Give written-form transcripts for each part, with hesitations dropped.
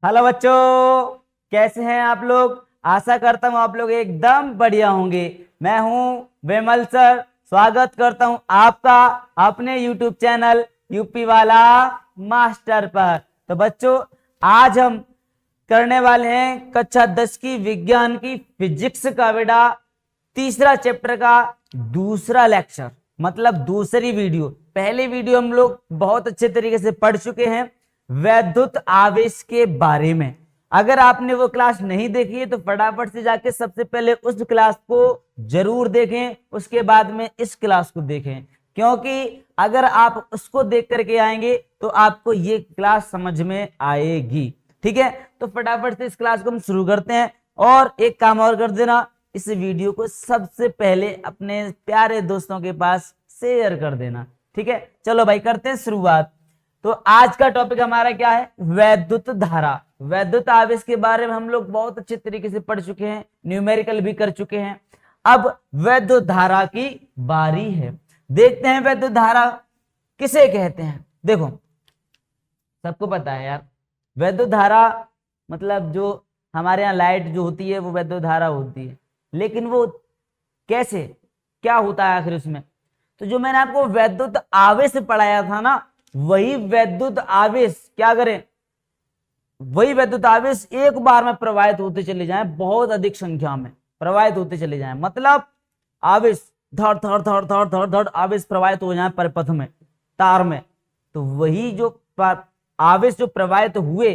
Hello बच्चों, कैसे हैं आप लोग। आशा करता हूं आप लोग एकदम बढ़िया होंगे। मैं हूं विमल सर। स्वागत करता हूं आपका अपने YouTube चैनल यूपी वाला मास्टर पर। तो बच्चों, आज हम करने वाले हैं कक्षा 10 की विज्ञान की फिजिक्स का बेटा तीसरा चैप्टर का दूसरा लेक्चर, मतलब दूसरी वीडियो। पहली वीडियो हम लोग बहुत अच्छे तरीके से पढ़ चुके हैं वैद्युत आवेश के बारे में। अगर आपने वो क्लास नहीं देखी है तो फटाफट से जाके सबसे पहले उस क्लास को जरूर देखें, उसके बाद में इस क्लास को देखें, क्योंकि अगर आप उसको देख करके आएंगे तो आपको ये क्लास समझ में आएगी। ठीक है, तो फटाफट से इस क्लास को हम शुरू करते हैं। और एक काम और कर देना, इस वीडियो को सबसे पहले अपने प्यारे दोस्तों के पास शेयर कर देना। ठीक है, चलो भाई करते हैं शुरुआत। तो आज का टॉपिक हमारा क्या है? वैद्युत धारा। वैद्युत आवेश के बारे में हम लोग बहुत अच्छे तरीके से पढ़ चुके हैं, न्यूमेरिकल भी कर चुके हैं। अब वैद्युत धारा की बारी है। देखते हैं वैद्युत धारा किसे कहते हैं। देखो, सबको पता है यार, वैद्युत धारा मतलब जो हमारे यहाँ लाइट जो होती है वो वैद्युत धारा होती है, लेकिन वो कैसे, क्या होता है आखिर उसमें। तो जो मैंने आपको वैद्युत आवेश पढ़ाया था ना, वही वैद्युत आवेश क्या करें, वही वैद्युत आवेश एक बार में प्रवाहित होते चले जाएं, बहुत अधिक संख्या में प्रवाहित होते चले जाएं। मतलब आवेश धड़ धड़ धड़ धड़ धड़ धड़ आवेश प्रवाहित हो जाए परिपथ में, तार में। तो वही जो आवेश जो प्रवाहित हुए,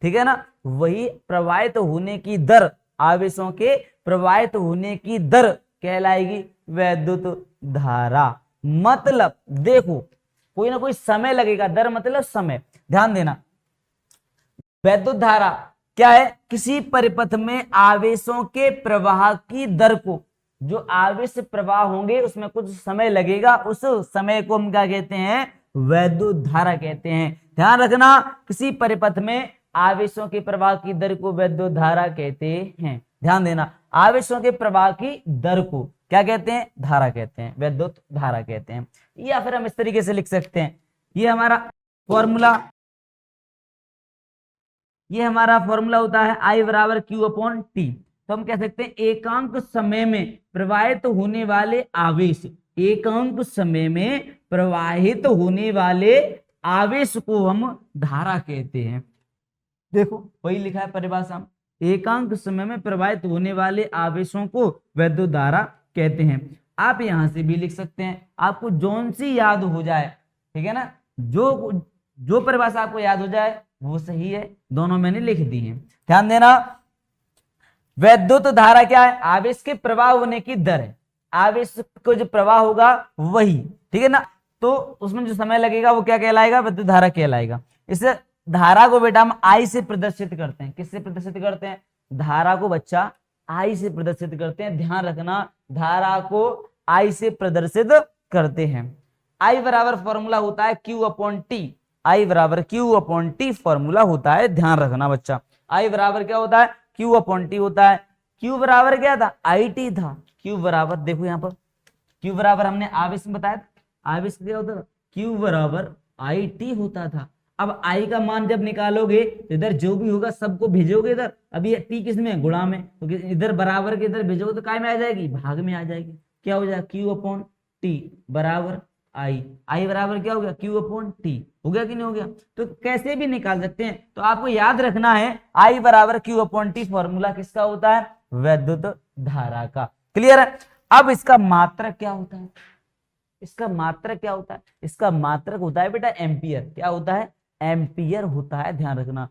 ठीक है ना, वही प्रवाहित होने की दर, आवेशों के प्रवाहित होने की दर कहलाएगी वैद्युत धारा। मतलब देखो, कोई ना कोई समय लगेगा, दर मतलब समय। ध्यान देना, वैद्युत धारा क्या है? किसी परिपथ में आवेशों के प्रवाह की दर को, जो आवेश प्रवाह होंगे उसमें कुछ समय लगेगा, उस समय को हम क्या कहते हैं? वैद्युत धारा कहते हैं। ध्यान रखना, किसी परिपथ में आवेशों के प्रवाह की दर को वैद्युत धारा कहते हैं। ध्यान देना, आवेशों के प्रवाह की दर को क्या कहते हैं? धारा कहते हैं, वैद्युत धारा कहते हैं। या फिर हम इस तरीके से लिख सकते हैं, ये हमारा फॉर्मूला, ये हमारा फॉर्मूला होता है I बराबर Q अपॉन टी। तो हम कह सकते हैं एकांक समय में प्रवाहित होने वाले आवेश, एकांक समय में प्रवाहित होने वाले आवेश को हम धारा कहते हैं। देखो वही लिखा है परिभाषा में, एकांक समय में प्रवाहित होने वाले आवेशों को वैद्युत धारा कहते हैं। आप यहां से भी लिख सकते हैं, आपको जोन सी याद हो जाए, ठीक है ना, जो परिभाषा आपको याद हो जाए वो सही है, दोनों मैंने लिख दी है। ध्यान देना, वैद्युत धारा क्या है? आवेश के प्रवाह होने की दर है, आवेश को जो प्रवाह होगा वही, ठीक है ना, तो उसमें जो समय लगेगा वो क्या कहलाएगा? वैद्युत धारा कहलाएगा। इसे धारा को बेटा हम आई से प्रदर्शित करते हैं। किससे प्रदर्शित करते हैं? धारा को बच्चा आई से प्रदर्शित करते हैं। ध्यान रखना, धारा को आई से प्रदर्शित करते हैं। आई बराबर फॉर्मूला होता है Q अपॉन टी। आई बराबर Q अपॉन टी फॉर्मूला होता है, ध्यान रखना बच्चा। आई बराबर क्या होता है? Q अपॉन टी होता है। Q बराबर क्या था? आई टी था। Q बराबर देखो यहाँ पर, Q बराबर हमने आवेश में बताया था, आवेश क्या होता था? Q बराबर आई टी होता था। अब आई का मान जब निकालोगे तो इधर जो भी होगा सबको भेजोगे इधर, अभी टी किस में? गुणा में, तो इधर बराबर के इधर भेजोगे तो काय में आ जाएगी? भाग में आ जाएगी। क्या हो जाएगा? Q अपॉन टी बराबर आई। आई बराबर क्या हो गया? Q upon T. हो गया कि नहीं हो गया? तो कैसे भी निकाल सकते हैं। तो आपको याद रखना है आई बराबर Q अपॉन टी फॉर्मूला किसका होता है? वैद्युत धारा का। क्लियर है? अब इसका मात्रक क्या होता है? इसका मात्रक क्या होता है? इसका मात्रक होता है बेटा एम्पियर। क्या होता है? एम्पियर होता है। ध्यान रखना,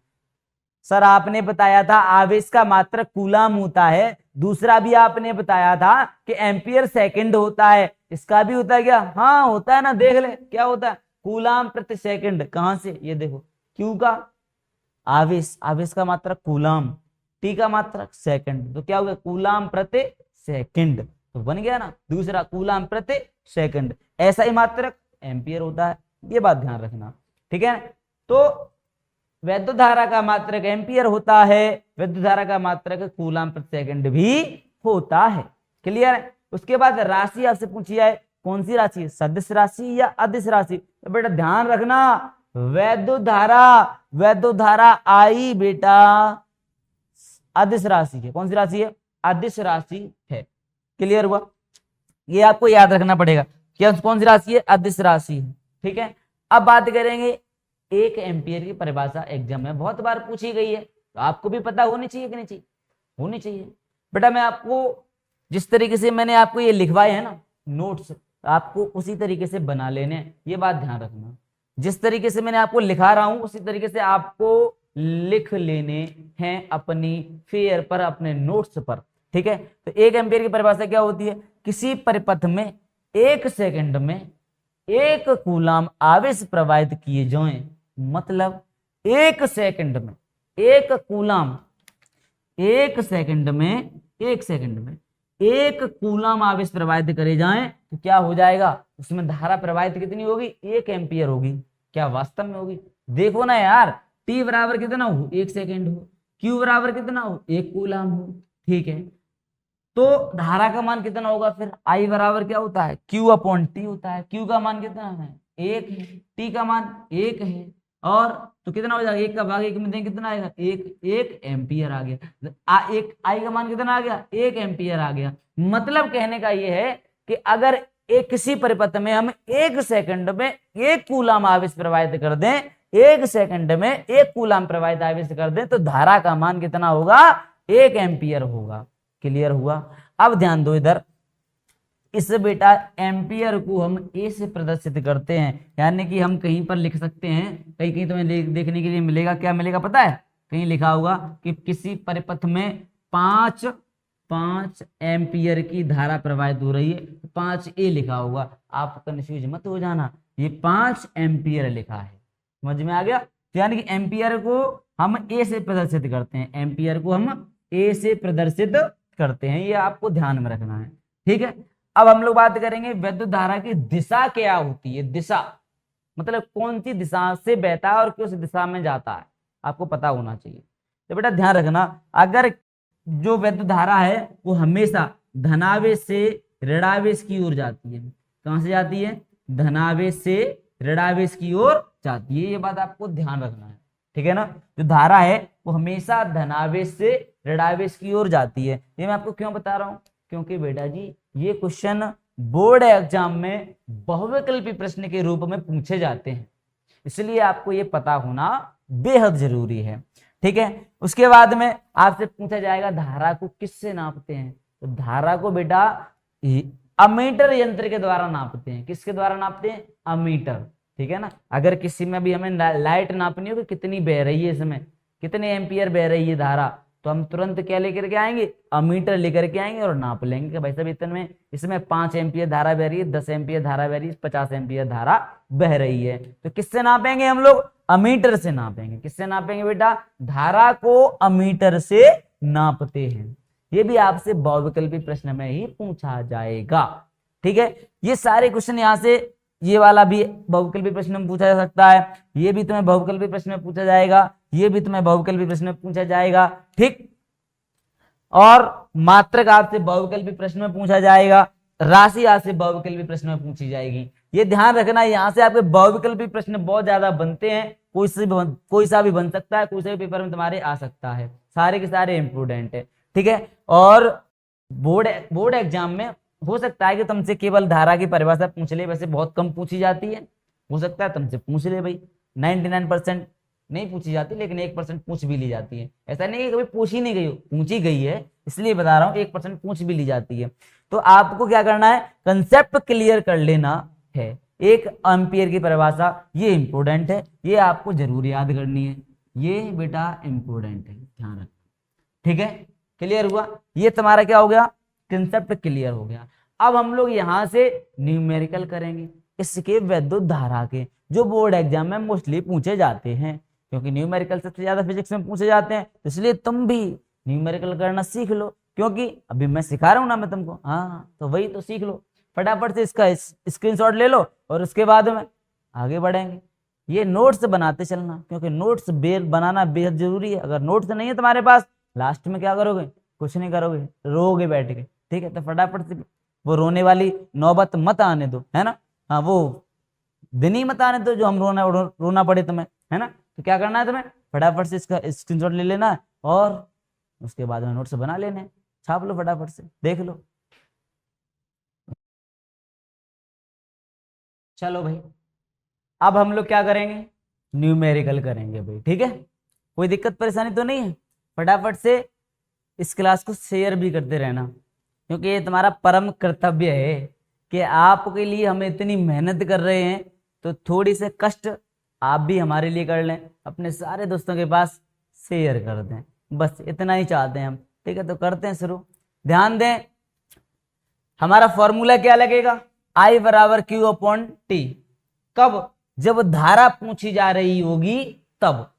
सर आपने बताया था आवेश का मात्रक कूलाम होता है, दूसरा भी आपने बताया था कि एम्पियर सेकंड होता है। इसका भी होता है क्या? हाँ होता है ना, देख ले क्या होता है? कूलाम प्रति सेकंड। कहां से? ये देखो, क्यू का आवेश, आवेश का मात्रक कूलाम, टी का मात्रक सेकंड, तो क्या हो गया? कूलाम प्रति सेकंड। तो बन गया ना दूसरा, कूलाम प्रति सेकंड। ऐसा ही मात्रक एम्पियर होता है, ये बात ध्यान रखना, ठीक है। तो वैद्युत धारा का मात्रक एम्पियर होता है, विद्युत धारा का मात्रक कूलम प्रति सेकंड भी होता है। क्लियर है? उसके बाद राशि आपसे पूछी है, कौन सी राशि? सदिश राशि या अदिश राशि? तो बेटा ध्यान रखना, वैद्युत धारा, वैद्युत धारा आई बेटा अदिश राशि है। कौन सी राशि है? अदिश राशि है। क्लियर हुआ? ये आपको याद रखना पड़ेगा। क्या कौन सी राशि है? अदिश राशि है। ठीक है, अब बात करेंगे 1 एम्पियर की परिभाषा एग्जाम में बहुत बार पूछी गई है, तो आपको भी पता होनी चाहिए कि नहीं चाहिए? होनी चाहिए। बेटा मैं आपको जिस तरीके से मैंने आपको ये लिखवाए हैं ना नोट्स, आपको उसी तरीके से बना लेने हैं, ये बात ध्यान रखना। जिस तरीके से मैंने आपको लिखा रहा हूं उसी तरीके से आपको लिख लेने हैं अपनी फेयर पर, अपने नोट्स पर। ठीक है, तो 1 एम्पियर की परिभाषा क्या होती है? किसी परिपथ में 1 सेकंड में 1 कूलाम आवेश प्रवाहित किए जाएं, मतलब 1 सेकंड में 1 कूलाम, 1 सेकंड में 1 कूलाम आवेश प्रवाहित करे जाएं तो क्या हो जाएगा? उसमें धारा प्रवाहित कितनी होगी? 1 एम्पियर होगी। क्या वास्तव में होगी? देखो ना यार, टी बराबर कितना हो? 1 सेकंड हो, क्यू बराबर कितना हो? 1 कूलाम हो। ठीक है, तो धारा का मान कितना होगा फिर? आई बराबर क्या होता है? क्यू अपॉन टी होता है। क्यू का मान कितना है? 1 है। टी का मान 1 है, और तो कितना हो जाएगा? 1 का भाग 1 में दें कितना आएगा? 1 एम्पियर आ गया। एक आई का मान कितना आ गया? 1 एम्पियर आ गया। मतलब कहने का ये है कि अगर एक किसी परिपथ में हम 1 सेकंड में 1 कूलाम आवेश प्रवाहित कर दें, 1 सेकंड में 1 कूलाम प्रवाहित आवेश कर दें, तो धारा का मान कितना होगा? 1 एम्पियर होगा। क्लियर हुआ? अब ध्यान दो इधर, इस बेटा एम्पियर को हम ए से प्रदर्शित करते हैं, यानी कि हम कहीं पर लिख सकते हैं, कहीं कहीं तुम्हें देखने के लिए मिलेगा, क्या मिलेगा पता है? कहीं लिखा होगा कि किसी परिपथ में 5 एम्पियर की धारा प्रवाहित हो रही है, 5 ए लिखा होगा। आप कंफ्यूज मत हो जाना, ये 5 एम्पियर लिखा है। समझ में आ गया? तो यानी कि एम्पियर को हम ए से प्रदर्शित करते हैं, एम्पियर को हम ए से प्रदर्शित करते हैं, ये आपको ध्यान में रखना है। ठीक है, अब हम लोग बात करेंगे विद्युत धारा की दिशा क्या होती है। दिशा मतलब कौन सी दिशा से बहता है और किस दिशा में जाता है, आपको पता होना चाहिए। तो बेटा ध्यान रखना, अगर जो विद्युत धारा है वो हमेशा धनावेश से ऋणावेश की ओर जाती है। कहां से जाती है? धनावेश से ऋणावेश की ओर जाती है, ये बात आपको ध्यान रखना है। ठीक है ना, जो धारा है वो हमेशा धनावेश से ऋणावेश की ओर जाती है। ये मैं आपको क्यों बता रहा हूं? क्योंकि बेटा जी ये क्वेश्चन बोर्ड एग्जाम में बहुविकल्पी प्रश्न के रूप में पूछे जाते हैं, इसलिए आपको ये पता होना बेहद जरूरी है। ठीक है, उसके बाद में आपसे पूछा जाएगा धारा को किससे नापते हैं? तो धारा को बेटा अमीटर यंत्र के द्वारा नापते हैं। किसके द्वारा नापते हैं? अमीटर। ठीक है ना, अगर किसी में भी हमें लाइट नापनी हो कि कितनी बह रही है, इसमें कितने एम्पियर बह रही है धारा, तो हम तुरंत क्या लेकर के आएंगे? अमीटर लेकर के आएंगे और नाप लेंगे कि भाई साहब इतने इसमें 5 एम्पियर धारा बह रही है, 10 एम्पियर धारा बह रही है, 50 एम्पियर धारा बह रही है। तो किससे नापेंगे हम लोग? अमीटर से नापेंगे। किससे नापेंगे बेटा? धारा को अमीटर से नापते हैं। ये भी आपसे बहुविकल्पी प्रश्न में ही पूछा जाएगा। ठीक है, ये सारे क्वेश्चन यहाँ से, ये वाला भी बहुविकल्पी प्रश्न में पूछा जा सकता है, ये भी तुम्हें बहुविकल्पी प्रश्न में पूछा जाएगा, ये भी तुम्हें बहुविकल्पी प्रश्न में पूछा जाएगा। ठीक, और मात्रक आपसे बहुविकल्पी प्रश्न में पूछा जाएगा, राशि आपसे बहुविकल्पी प्रश्न में पूछी जाएगी। ये ध्यान रखना, यहाँ से आपके बहुविकल्पी प्रश्न बहुत ज्यादा बनते हैं, कोई सा भी बन सकता है, कोई सा भी पेपर में तुम्हारे आ सकता है, सारे के सारे इंपोर्टेंट है। ठीक है, और बोर्ड एग्जाम में हो सकता है कि तुमसे केवल धारा की परिभाषा पूछ ले, वैसे बहुत कम पूछी जाती है, हो सकता है तुमसे पूछ ले भाई, 99% नहीं पूछी जाती, लेकिन 1% पूछ भी ली जाती है। ऐसा नहीं है कभी पूछी नहीं गई हो, पूछी गई है, इसलिए बता रहा हूँ 1% पूछ भी ली जाती है। तो आपको क्या करना है? कंसेप्ट क्लियर कर लेना है। 1 एम्पियर की परिभाषा ये इंपोर्टेंट है, ये आपको जरूर याद करनी है, ये बेटा इंपोर्टेंट है, ध्यान रखना। ठीक है, क्लियर हुआ? ये तुम्हारा क्या हो गया? कंसेप्ट क्लियर हो गया। अब हम लोग यहां से न्यूमेरिकल करेंगे इसके विद्युत धारा के, जो बोर्ड एग्जाम में मोस्टली पूछे जाते हैं, क्योंकि न्यूमेरिकल सबसे ज्यादा फिजिक्स में पूछे जाते हैं, इसलिए तुम भी न्यूमेरिकल करना सीख लो, क्योंकि अभी मैं सिखा रहा हूं ना मैं तुमको, हाँ तो वही तो सीख लो, फटाफट से इसका स्क्रीनशॉट ले लो और उसके बाद में आगे बढ़ेंगे। ये नोट्स बनाते चलना, क्योंकि नोट्स बनाना बेहद जरूरी है। अगर नोट्स नहीं है तुम्हारे पास, लास्ट में क्या करोगे? कुछ नहीं करोगे, रोगे बैठ के। ठीक है, तो फटाफट से वो रोने वाली नौबत मत आने दो, है ना। हाँ, वो दिन ही मत आने तो जो हम रोना पड़े तुम्हें, है ना। तो क्या करना है तुम्हें, फटाफट से इसका स्क्रीनशॉट ले लेना है और उसके बाद में नोट्स बना लेने, छाप लो फटाफट से, देख लो। चलो भाई, अब हम लोग क्या करेंगे, न्यूमेरिकल करेंगे भाई, ठीक है। कोई दिक्कत परेशानी तो नहीं है। फटाफट से इस क्लास को शेयर भी करते रहना, क्योंकि ये तुम्हारा परम कर्तव्य है कि आपके लिए हम इतनी मेहनत कर रहे हैं, तो थोड़ी से कष्ट आप भी हमारे लिए कर लें, अपने सारे दोस्तों के पास शेयर कर दें, बस इतना ही चाहते हैं हम, ठीक है। तो करते हैं शुरू। ध्यान दें, हमारा फॉर्मूला क्या लगेगा, I बराबर Q अपॉन टी। कब, जब धारा पूछी जा रही होगी तब।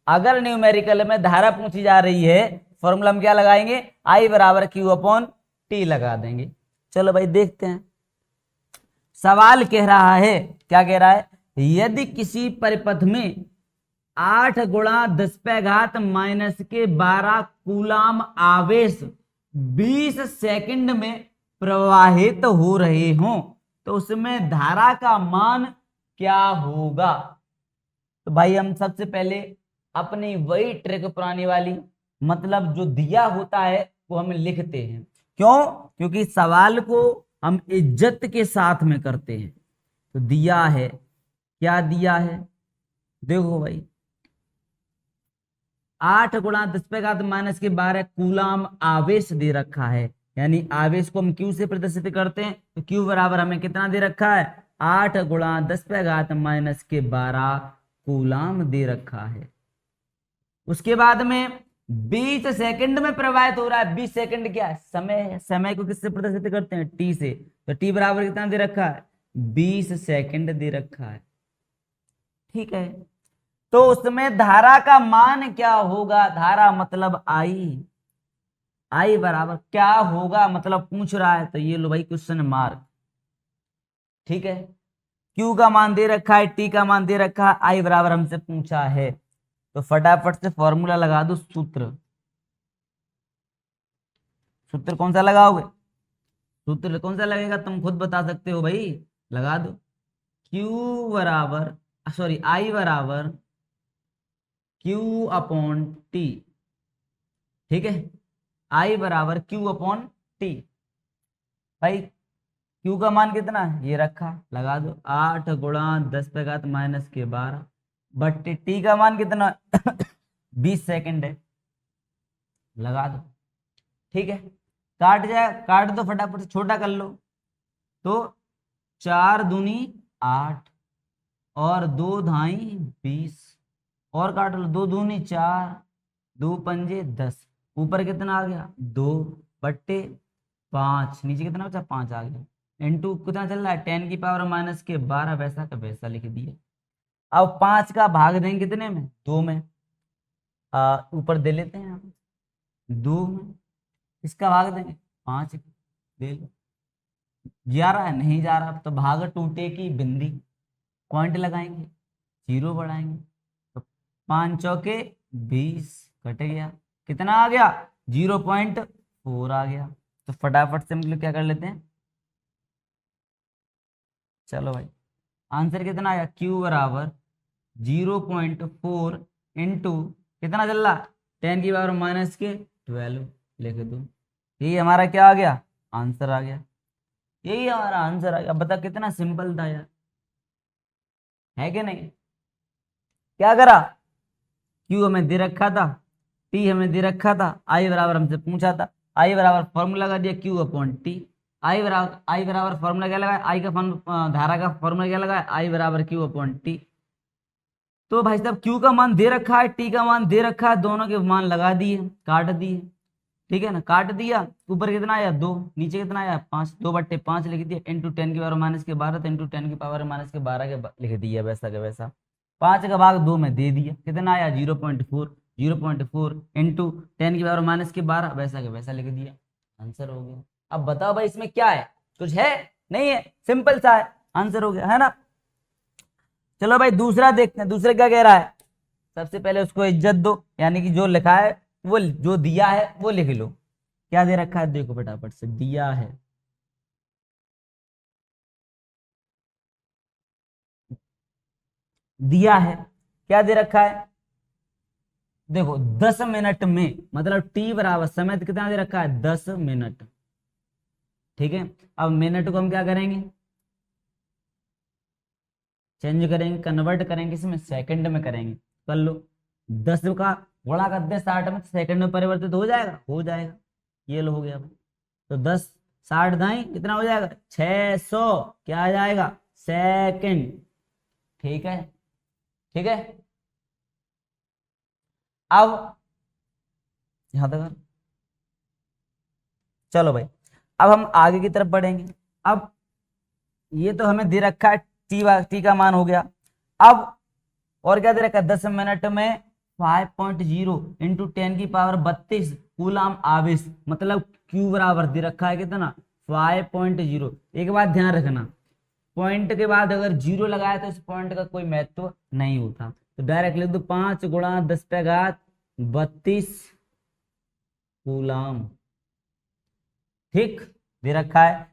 अगर न्यूमेरिकल में धारा पूछी जा रही है, फॉर्मूला हम क्या लगाएंगे, I बराबर Q अपॉन टी लगा देंगे। चलो भाई देखते हैं, सवाल कह रहा है, क्या कह रहा है, यदि किसी परिपथ में 8 गुणा 10 पे घात माइनस के 12 कूलाम आवेश 20 सेकंड में प्रवाहित हो रहे हों, तो उसमें धारा का मान क्या होगा। तो भाई हम सबसे पहले अपनी वही ट्रिक पुरानी वाली, मतलब जो दिया होता है वो हम लिखते हैं। क्यों, क्योंकि सवाल को हम इज्जत के साथ में करते हैं। तो दिया है, क्या दिया है, देखो भाई, 8 गुणा 10 पे घात माइनस के 12 कूलाम आवेश दे रखा है, यानी आवेश को हम क्यू से प्रदर्शित करते हैं। तो क्यू बराबर हमें कितना दे रखा है, 8 गुणा 10 पे घात माइनस के 12 कूलाम दे रखा है। उसके बाद में 20 सेकंड में प्रवाहित हो रहा है। 20 सेकंड क्या है, समय, समय को किससे प्रदर्शित करते हैं, टी से। तो टी बराबर कितना दे रखा है, 20 सेकंड दे रखा है, ठीक है। तो उसमें धारा का मान क्या होगा, धारा मतलब आई, आई बराबर क्या होगा, मतलब पूछ रहा है, तो ये लो भाई क्वेश्चन मार्क, ठीक है। क्यू का मान दे रखा है, टी का मान दे रखा है, आई बराबर हमसे पूछा है, तो फटाफट से फॉर्मूला लगा दो, सूत्र। सूत्र कौन सा लगाओगे, सूत्र कौन सा लगेगा तुम खुद बता सकते हो भाई, लगा दो। क्यू बराबर, सॉरी, आई बराबर क्यू अपॉन टी, ठीक है। आई बराबर क्यू अपॉन टी। भाई क्यू का मान कितना है, ये रखा, लगा दो, 8 गुणा 10 पे घात माइनस के 12 बट्टे टी का मान कितना 20 सेकंड है, लगा दो, ठीक है। काट जाए, काट दो फटाफट से, छोटा कर लो। तो 4 दूनी 8 और 2 धाई 20 और काट लो, 2 दूनी 4, 2 पंजे 10, ऊपर कितना आ गया 2 बट्टे 5, नीचे कितना बचा 5 आ गया, इनटू कितना चल रहा है 10 की पावर माइनस के 12, वैसा का वैसा लिख दिया। अब 5 का भाग देंगे कितने में, 2 में, ऊपर दे लेते हैं हम 2 में, इसका भाग देंगे 5, दे लो, जा रहा है नहीं जा रहा, तो भाग टूटे की बिंदी, पॉइंट लगाएंगे, 0 बढ़ाएंगे, तो 5 चौके 20 कट गया, कितना आ गया 0.4 आ गया। तो फटाफट से हम लोग क्या कर लेते हैं, चलो भाई आंसर कितना आया, Q बराबर 0.4 इंटू कितना चल रहा 10 की पावर माइनस के 12 लिख दो, यही हमारा क्या आ गया, आंसर आ गया, यही हमारा आंसर आ गया। बता कितना सिंपल था यार, है कि नहीं। क्या करा, Q हमें दे रखा था, T हमें दे रखा था, I बराबर हमसे पूछा था, I बराबर फॉर्मूला लगा दिया Q अपॉन टी, I बराबर फॉर्मूला क्या लगाया, I का धारा का फॉर्मूला क्या लगाया, I बराबर Q अपॉन टी। तो भाई साहब Q का मान दे रखा है, T का मान दे रखा है, दोनों के मान लगा दिए, काट दिए, ठीक है ना, काट दिया। ऊपर कितना आया 2, नीचे कितना आया 5, 2/5 लिख दिया, इंटू 10 की पावर माइनस के 12, तो इंटू 10 की पावर माइनस के 12 के लिख दिया, वैसा के वैसा। 5 का भाग 2 में दे दिया, कितना आया 0.4, 0.4 इंटू 10 की पावर माइनस के 12, वैसा के वैसा लिख दिया, आंसर हो गया। अब बताओ भाई इसमें क्या है, कुछ है नहीं है, सिंपल सा है, आंसर हो गया, है ना। चलो भाई दूसरा देखते हैं, दूसरे क्या कह रहा है। सबसे पहले उसको इज्जत दो, यानी कि जो लिखा है वो, जो दिया है वो लिख लो। क्या दे रखा है देखो फटाफट से, दिया है दिया है, क्या दे रखा है, देखो 10 मिनट में, मतलब टी बराबर समय कितना दे रखा है, 10 मिनट। ठीक है, अब मिनट को हम क्या करेंगे, चेंज करेंगे, कन्वर्ट करेंगे, इसमें सेकंड में करेंगे। कर लो, 10 का गुणा कर दे 60 में, सेकंड में परिवर्तित हो जाएगा, हो जाएगा। ये लो हो गया भाई। तो 10 60 दाई कितना हो जाएगा, 600 क्या आ जाएगा, सेकंड। ठीक है, ठीक है। अब यहां तक, चलो भाई, अब हम आगे की तरफ बढ़ेंगे। अब ये तो हमें दे रखा है, टी का मान हो गया। अब और क्या दे रखा है, 10 मिनट में 5.0 इंटू 10⁻32 कूलाम आवेश, मतलब क्यू बराबर दे रखा है कितना, 5.0। एक बात ध्यान रखना, पॉइंट के बाद अगर जीरो लगाया तो इस पॉइंट का कोई महत्व नहीं होता, तो डायरेक्ट लिख दो 5 गुणा 10⁻32 कूलाम। ठीक, दे रखा है।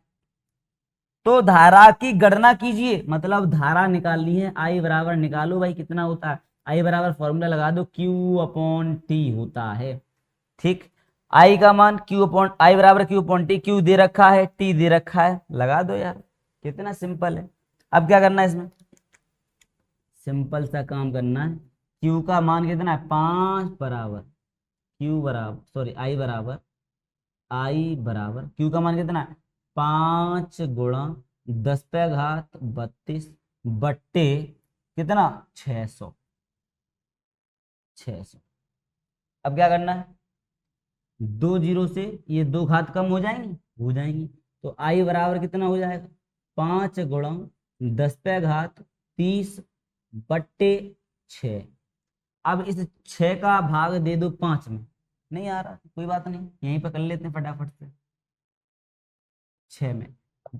तो धारा की गणना कीजिए, मतलब धारा निकालनी है, आई बराबर निकालो भाई कितना होता है, आई बराबर फॉर्मूला लगा दो, क्यू अपॉन टी होता है। ठीक, आई का मान क्यू अपॉन, आई बराबर क्यू अपॉन टी, क्यू दे रखा है, टी दे रखा है, लगा दो यार, कितना सिंपल है। अब क्या करना है इसमें, सिंपल सा काम करना है। क्यू का मान कितना है, 5 बराबर, क्यू बराबर सॉरी आई बराबर क्यू का मान कितना है, 5 गुणा 10⁻32 बट्टे कितना, 600। अब क्या करना है, 2 जीरो से ये 2 घात कम हो जाएंगी, हो जाएंगी। तो आई बराबर कितना हो जाएगा, 5 गुणा 10⁻30 बट्टे 6। अब इस 6 का भाग दे दो 5 में, नहीं आ रहा कोई बात नहीं, यहीं पर कर लेते हैं फटाफट से। 6 में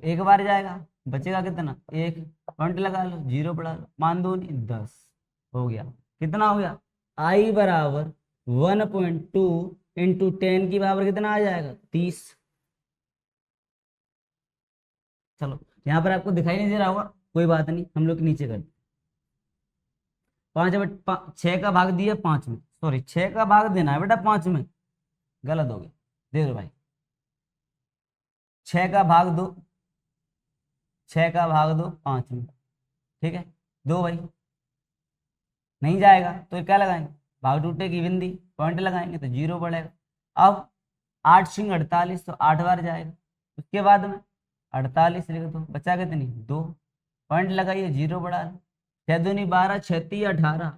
एक बार जाएगा, बचेगा कितना, एक पॉइंट लगा लो, जीरो बढ़ा लो, मान दो नहीं, 10 हो गया। कितना हो गया, आई बराबर 1.2 इंटू 10 की पावर कितना आ जाएगा, 30। चलो यहाँ पर आपको दिखाई नहीं दे रहा होगा, कोई बात नहीं, हम लोग नीचे कर, 6 का भाग दिया 5 में, सॉरी 6 का भाग देना है बेटा 5 में, गलत हो गया, दे दो भाई, 6 का भाग दो, 6 का भाग दो 5 में, ठीक है, दो भाई, नहीं जाएगा तो क्या लगाएंगे, भाग टूटे की बिंदी, पॉइंट लगाएंगे तो जीरो पड़ेगा। अब 8 सिंह 48, तो 8 बार जाएगा, उसके बाद में 48 लिख दो, बचा कितनी, 2 पॉइंट लगाइए, जीरो बढ़ा लो, 6 दूनी 12, 36 18,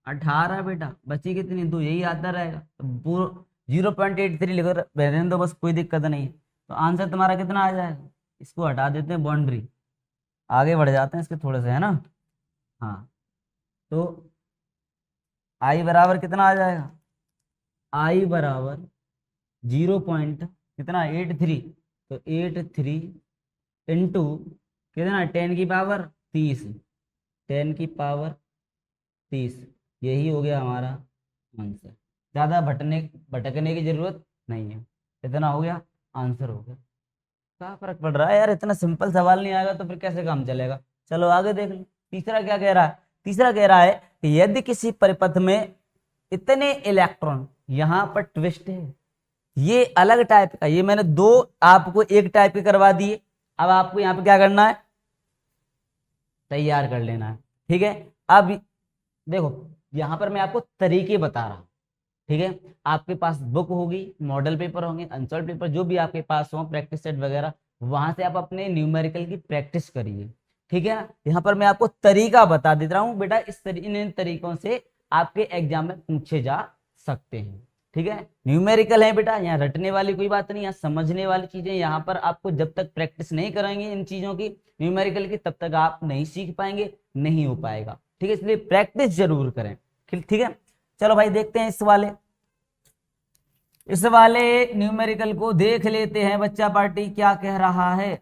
18 बेटा, बची कितनी, 2, यही आता रहेगा, तो 0.83 लिखो, रहने दो बस, कोई दिक्कत नहीं है। तो आंसर तुम्हारा कितना आ जाएगा, इसको हटा देते हैं बाउंड्री, आगे बढ़ जाते हैं इसके थोड़े से, है ना। हाँ, तो आई बराबर कितना आ जाएगा, आई बराबर 0 पॉइंट कितना 83, तो 83 इंटू कितना 10 की पावर 30, 10 की पावर 30, यही हो गया हमारा आंसर। ज़्यादा भटकने की जरूरत नहीं है, इतना हो गया, आंसर हो गया। क्या फर्क पड़ रहा है यार, इतना सिंपल सवाल नहीं आएगा तो फिर कैसे काम चलेगा। चलो आगे देख लो, तीसरा क्या कह रहा है, तीसरा कह रहा है कि यदि किसी परिपथ में इतने इलेक्ट्रॉन, यहां पर ट्विस्ट है, ये अलग टाइप का, ये मैंने 2 आपको एक टाइप के करवा दिए, अब आपको यहाँ पे क्या करना है, तैयार कर लेना है। ठीक है, अब देखो यहां पर मैं आपको तरीके बता रहा हूं, ठीक है, आपके पास बुक होगी, मॉडल पेपर होंगे, आंसर पेपर जो भी आपके पास हो, प्रैक्टिस सेट वगैरह, वहां से आप अपने न्यूमेरिकल की प्रैक्टिस करिए। ठीक है ना, यहाँ पर मैं आपको तरीका बता दे रहा हूँ बेटा, इन तरीकों से आपके एग्जाम में पूछे जा सकते हैं। ठीक है, न्यूमेरिकल है बेटा, यहाँ रटने वाली कोई बात नहीं, यहाँ समझने वाली चीजें, यहाँ पर आपको जब तक प्रैक्टिस नहीं कराएंगे इन चीजों की न्यूमेरिकल की, तब तक आप नहीं सीख पाएंगे, नहीं हो पाएगा। ठीक है, इसलिए प्रैक्टिस जरूर करें। ठीक है, चलो भाई देखते हैं इस वाले न्यूमेरिकल को देख लेते हैं, बच्चा पार्टी क्या कह रहा है।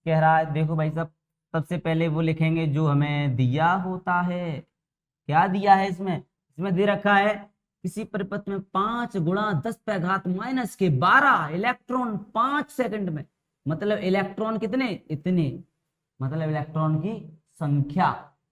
कह रहा है देखो भाई साहब, सबसे पहले वो लिखेंगे जो हमें दिया होता है। क्या दिया है इसमें दे रखा है, किसी परिपथ में 5 गुणा 10⁻⁻12 इलेक्ट्रॉन 5 सेकंड में, मतलब इलेक्ट्रॉन कितने, इतने, मतलब इलेक्ट्रॉन की संख्या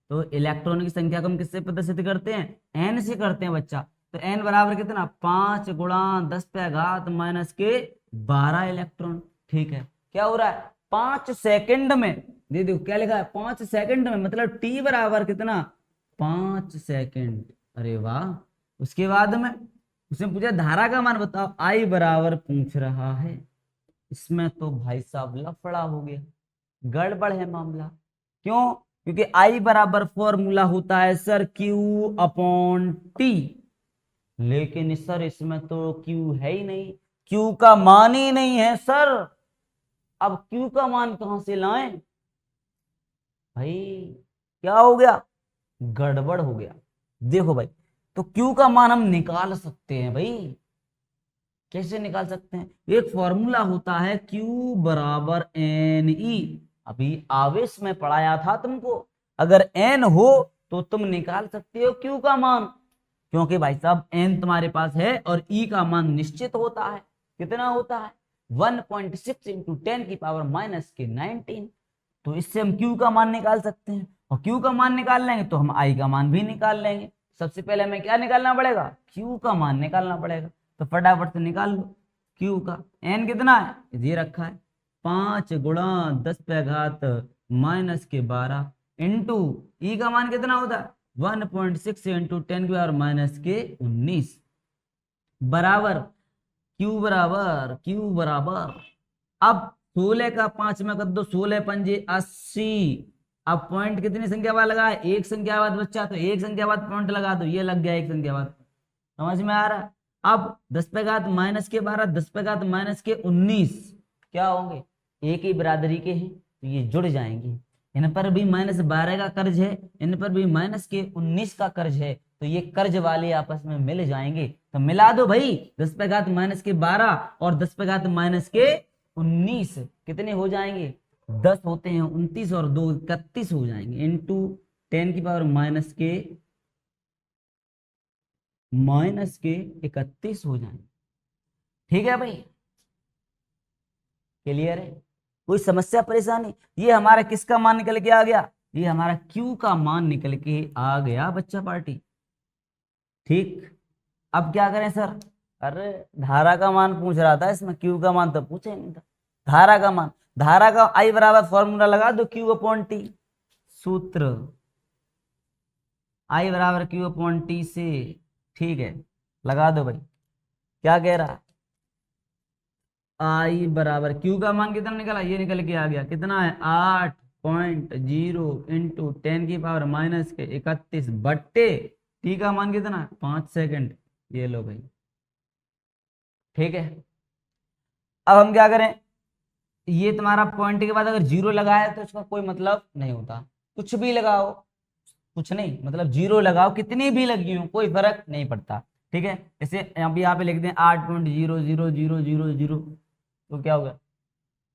तो इलेक्ट्रॉन की संख्या को हम किससे प्रदर्शित करते हैं? एन से करते हैं बच्चा। तो एन बराबर कितना? 5 गुणा 10 पे घात माइनस के 12 इलेक्ट्रॉन। ठीक है, क्या हो रहा है? 5 सेकंड में, दे दो क्या लिखा है? 5 सेकंड में, मतलब टी बराबर कितना? 5 सेकंड। अरे वाह। उसके बाद में उसने पूछा धारा का मान बताओ, आई बराबर पूछ रहा है। इसमें तो भाई साहब लफड़ा हो गया, गड़बड़ है मामला। क्यों? क्योंकि आई बराबर फॉर्मूला होता है सर क्यू अपॉन टी, लेकिन सर इसमें तो क्यू है ही नहीं, क्यू का मान ही नहीं है सर। अब क्यू का मान कहां से लाएं भाई? क्या हो गया? गड़बड़ हो गया। देखो भाई, तो क्यू का मान हम निकाल सकते हैं भाई। कैसे निकाल सकते हैं? एक फॉर्मूला होता है क्यू बराबर एन ई। अभी आवेश में पढ़ाया था तुमको, अगर एन हो तो तुम निकाल सकते हो क्यू का मान, क्योंकि भाई साहब एन तुम्हारे पास है और ई का मान निश्चित होता है। कितना होता है? 1.6 इंटू 10 की पावर माइनस के 19। तो इससे हम क्यू का मान निकाल सकते हैं, और क्यू का मान निकाल लेंगे तो हम आई का मान भी निकाल लेंगे। सबसे पहले हमें क्या निकालना पड़ेगा? क्यू का मान निकालना पड़ेगा। तो फटाफट से निकाल लो क्यू का। एन कितना है? ये रखा है 5 गुणा 10 पे घात माइनस के 12 इंटू ई का मान कितना होता है? 1.6 इंटू 10 की पावर माइनस के 19 बराबर क्यू बराबर अब 16 का 5 में कर दो, 16 पंजे 80। अब पॉइंट कितनी संख्या बाद लगा है? एक संख्या बाद बच्चा, तो एक संख्या बाद पॉइंट लगा दो, ये लग गया एक संख्या बाद। समझ में आ रहा है? अब 10 पे घात माइनस के 12, 10 पे घात माइनस के 19 क्या होंगे? एक ही बरादरी के हैं तो ये जुड़ जाएंगे। इन पर भी -12 का कर्ज है, इन पर भी माइनस के 19 का कर्ज है, तो ये कर्ज वाले आपस में मिल जाएंगे। तो मिला दो भाई, 10 पे घात माइनस के 12 और 10 पे घात माइनस के 19 कितने हो जाएंगे? 10 होते हैं 29 और 2 31 हो जाएंगे, इंटू 10 की पावर माइनस के 31 हो जाएंगे। ठीक है भाई, क्लियर है? कोई समस्या परेशानी? ये हमारा किसका मान निकल के आ गया? ये हमारा क्यू का मान निकल के आ गया बच्चा पार्टी। ठीक, अब क्या करें सर? अरे धारा का मान पूछ रहा था, इसमें क्यू का मान तो पूछे ही नहीं था। धारा का मान, धारा का आई बराबर फॉर्मूला लगा दो क्यू अपॉन टी। सूत्र आई बराबर क्यू अपॉन टी से। ठीक है, लगा दो भाई। क्या कह रहा? आई बराबर क्यू का मान कितना निकला? ये निकल के आ गया, कितना है? 8.0 इंटू 10 की पावर माइनस के 31 बट्टे टी का मान कितना है? 5 सेकंड। ये लो भाई, ठीक है। अब हम क्या करें? ये तुम्हारा पॉइंट के बाद अगर जीरो लगाया तो इसका कोई मतलब नहीं होता, कुछ भी लगाओ, कुछ नहीं मतलब जीरो लगाओ, कितनी भी लगी हो कोई फर्क नहीं पड़ता। ठीक है, जैसे अभी यहाँ पे लिख दें 8.000000, तो क्या होगा?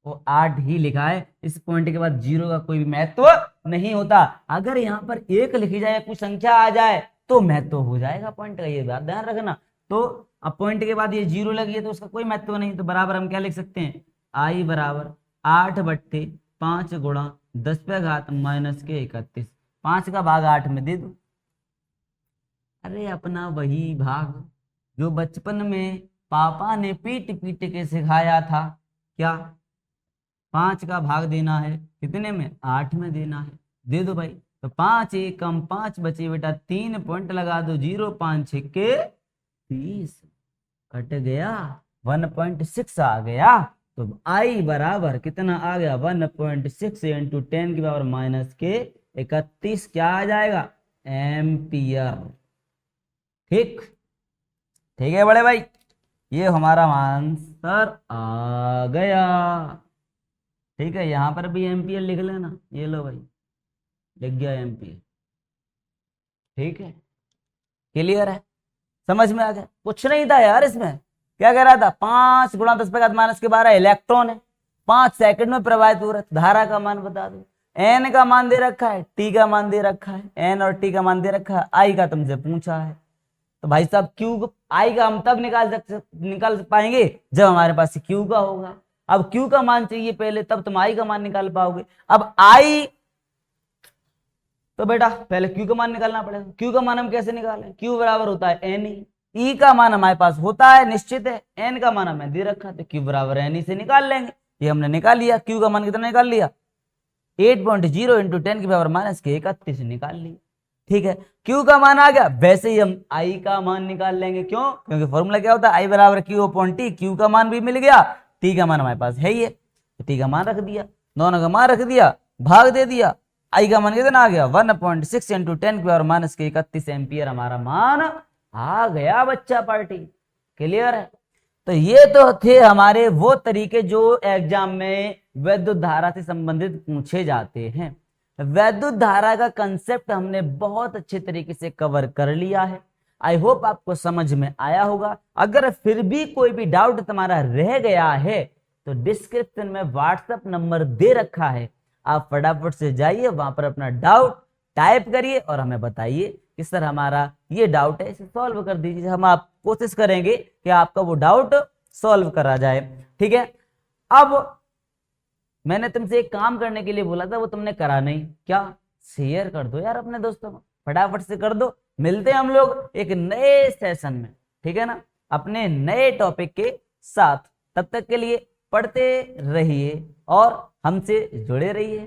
वो 8 ही लिखा है, इस पॉइंट के बाद जीरो का कोई भी महत्व नहीं होता। अगर यहाँ पर 1 लिखी जाए, कुछ संख्या आ जाए तो महत्व हो जाएगा पॉइंट का, ये बात ध्यान रखना। तो अब पॉइंट के बाद ये जीरो लगी है तो उसका कोई महत्व नहीं, तो बराबर हम क्या लिख सकते हैं? आई बराबर 8/5 गुणा 10 पे घात माइनस के 31। 5 का भाग 8 में दे दो। अरे अपना वही भाग जो बचपन में पापा ने पीट पीट के सिखाया था। क्या? 5 का भाग देना है, कितने में? 8 में देना है। दे दो भाई। तो 5 एकम 5 बचे बेटा, 3 पॉइंट लगा दो, 0 5 6 के 30 कट गया, 1.6 आ गया। तो आई बराबर कितना आ गया? 1.6 इंटू 10 की पावर माइनस के 31 क्या आ जाएगा? एम्पियर। ठीक, ठीक है बड़े भाई, ये हमारा आंसर आ गया। ठीक है, यहां पर भी एम्पियर लिख लेना, ये लो भाई लिख गया एम्पियर। ठीक है, क्लियर है? समझ में आ गया? कुछ नहीं था यार इसमें। क्या कह रहा था? 5 गुणा 10 पे घात माइनस के 12 इलेक्ट्रॉन है, 5 सेकंड में प्रवाहित हो रहा है। धारा का मान बता दो। एन का मान दे रखा है, टी का मान दे रखा है, एन और टी का मान दे रखा है, आई का तुमसे पूछा है। तो भाई साहब क्यू आई का हम तब निकाल पाएंगे जब हमारे पास क्यू का होगा। अब क्यू का मान चाहिए पहले, तब तुम आई का मान निकाल पाओगे। अब आई तो बेटा पहले क्यू का मान निकालना पड़ेगा। क्यू का मान हम कैसे निकालें? क्यू बराबर होता है एन ई का मान हमारे पास होता है निश्चित है, एन का मान हमें दे रखा, तो क्यू बराबर एन ई से निकाल लेंगे। ये हमने निकाल लिया। क्यू का मान कितना निकाल लिया? 8.0 इंटू 10 की पावर माइनस के 31 निकाल लिया। ठीक है, क्यू का मान आ गया। वैसे ही हम आई का मान निकाल लेंगे। क्यों? क्योंकि फॉर्मूला क्या होता है? आई बराबर क्यू अपॉन टी। क्यू का मान भी मिल गया, टी का मान हमारे पास है ही है, तो टी का मान रख दिया, दोनों का मान रख दिया, भाग दे दिया। आई का मान कितना आ गया? 1/6 इंटू 10 की पावर माइनस के 31 एम्पियर हमारा मान आ गया बच्चा पार्टी। क्लियर है? तो ये तो थे हमारे वो तरीके जो एग्जाम में वैद्युत धारा से संबंधित पूछे जाते हैं। वैद्युत धारा का कंसेप्ट हमने बहुत अच्छे तरीके से कवर कर लिया है। आई होप आपको समझ में आया होगा। अगर फिर भी कोई भी डाउट तुम्हारा रह गया है तो डिस्क्रिप्शन में व्हाट्सएप नंबर दे रखा है, आप फटाफट से जाइए, वहां पर अपना डाउट टाइप करिए और हमें बताइए कि सर हमारा ये डाउट है, इसे सॉल्व कर दीजिए। हम आप कोशिश करेंगे कि आपका वो डाउट सॉल्व करा जाए। ठीक है, अब मैंने तुमसे एक काम करने के लिए बोला था, वो तुमने करा नहीं। क्या? शेयर कर दो यार अपने दोस्तों को, फटाफट से कर दो। मिलते हैं हम लोग एक नए सेशन में, ठीक है ना, अपने नए टॉपिक के साथ। तब तक के लिए पढ़ते रहिए और हमसे जुड़े रहिए।